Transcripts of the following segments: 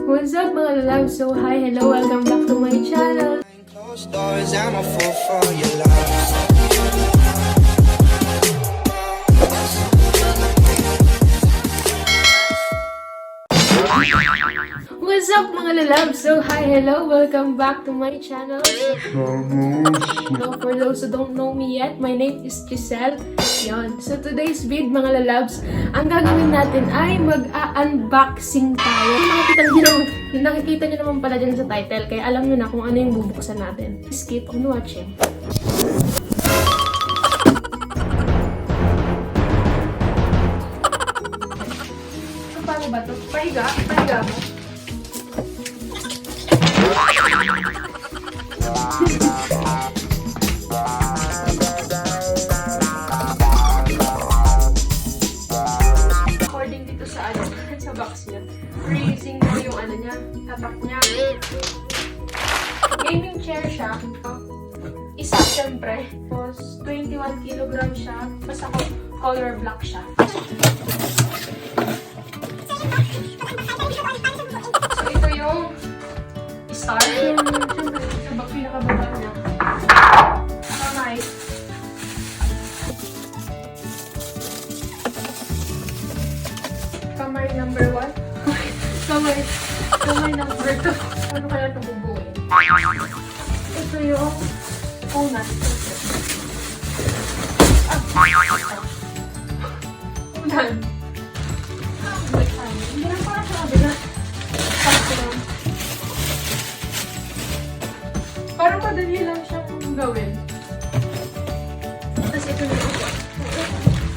What's up mga lalabs? So hi, hello, welcome back to my channel. Closed doors, I'm a fool for your love. What's up mga lalabs? So hi, hello, welcome back to my channel. So for those who don't know me yet, my name is Cristal. Yon. So today's vid mga lalabs, ang gagawin natin ay mag-unboxing tayo. Nakikita nyo naman pala dyan sa title, kaya alam nyo na kung ano yung bubuksan natin. Keep on watching. So paano ba ito? Pahiga mo. According dito sa sa box niya, freezing mo yung niya, tatak niya. Gaming chair siya. Isa syempre. Tapos 21 kg siya. Basta color black siya. So ito yung star. Sa pinakababa niya. Kamay. Kamay number 1. Kamay number 2. Ano kaya ito bubuin? Ito yung unan. Unan. Hindi lang pala siya kabigat. Parang madali lang siyang gawin. Tapos ito na ito.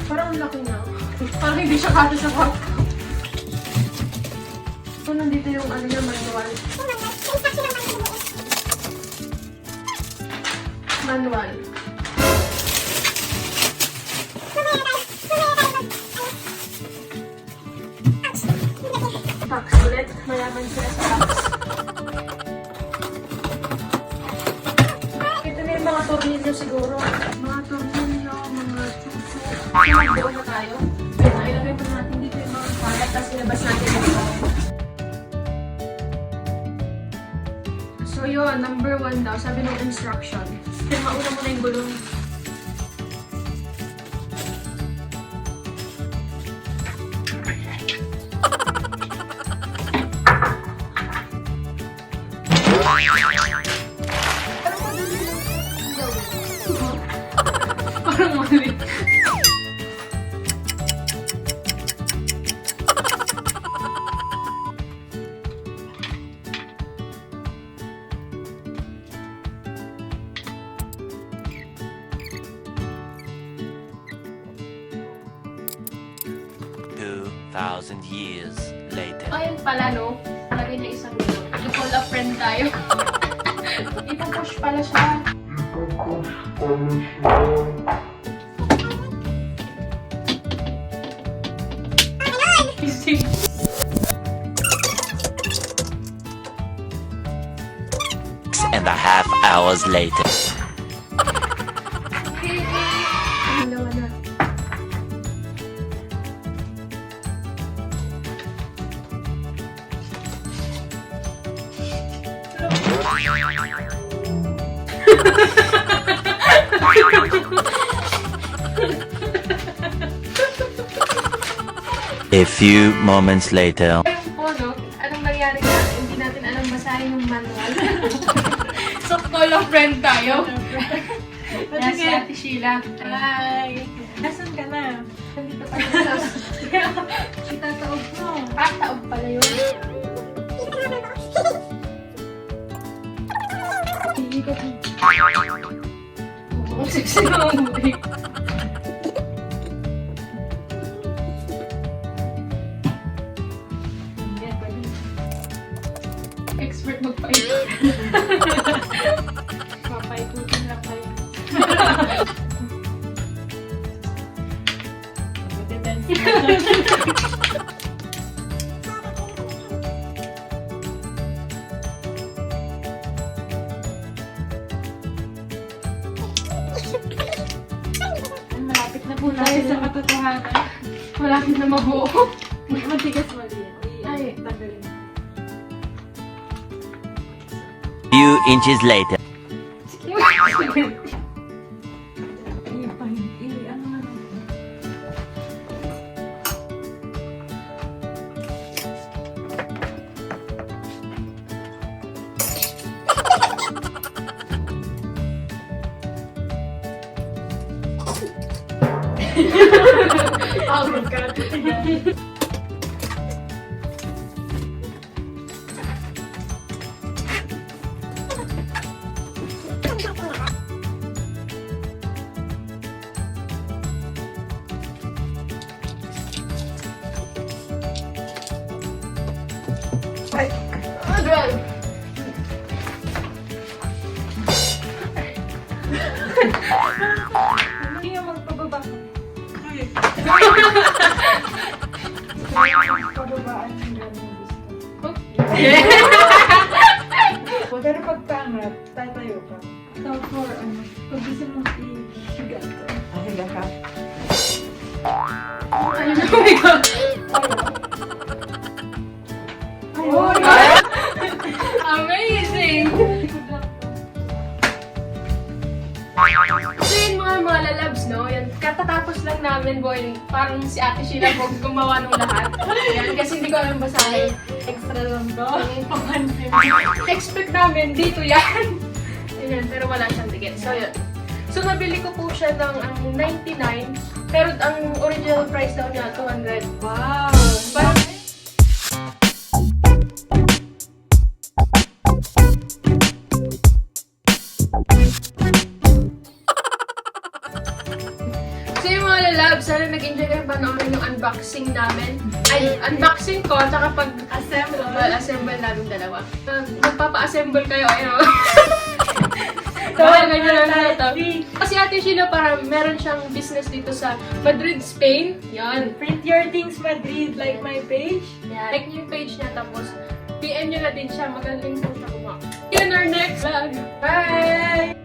Parang ang laki na. Parang hindi siya kasi sa cup. So, nandito yung niya, manual. Manual. Box ulit. Mayaman sila sa box. Mga tornilyo siguro. Mga tornilyo, mga chuchu. Magbuo na tayo. Ilagay pa natin dito yung mga kalat, tapos ilabas natin ito. So yun, number 1 daw, sabi ng instruction. Kaya mauna mo na yung gulong. Parang mali. Thousand years later. Ayun pala, no? Lagay niya isang gulong. I-call a friend tayo. Ipapush pala siya. And a half hours later. Dalawa na. A few moments later. No? Anong nangyari na? Hindi natin alam basahin yung manual. So, call a friend tayo. Nasa Ate Sheila. Hi! Nasaan ka na? Nandito pa yung house. Itataog mo. Taog pala yun. Hindi ka oo, sexy na ang buhay. Expert magpaikot. Papaikutin lang kayo. Malapit na po tayo sa katotohanan. Malapit na mabuo. Matigas mali yan. Ay, tanggalin. Few inches later. Oh my God. Adrian! Hindi nga magpababa. Pababaan yung gano'n gusto. Pero pag pangat, tatayo ka. Tapos pag gusto mong i-higa ka. Higa ka? Oh my God! Oh, Amazing! So yun mga lalabs, no? Yan, katatapos lang namin, boy. Parang si Ate Sheila po gumawa ng lahat. Yan, kasi hindi ko alam basahin. extra lang to. Expect namin, dito yan. Yan, pero wala siyang ticket. So yun. So nabili ko po siya ng 99, pero ang original price daw niya, 200. Wow! Parang, so yung mga lalabs, sana nag-enjoy kayo panoorin yung unboxing namin. Ay, unboxing ko, tsaka pag-assemble namin dalawa. Magpapa-assemble kayo, ayun. Tawa, ganyan lang ito. Kasi Ate Sheila, parang meron siyang business dito sa Madrid, Spain. Yan. Print your things Madrid, like my page. Yan. Like yung page niya, tapos PM nyo na din siya. Magaling po siya kumak. In our next vlog. Bye!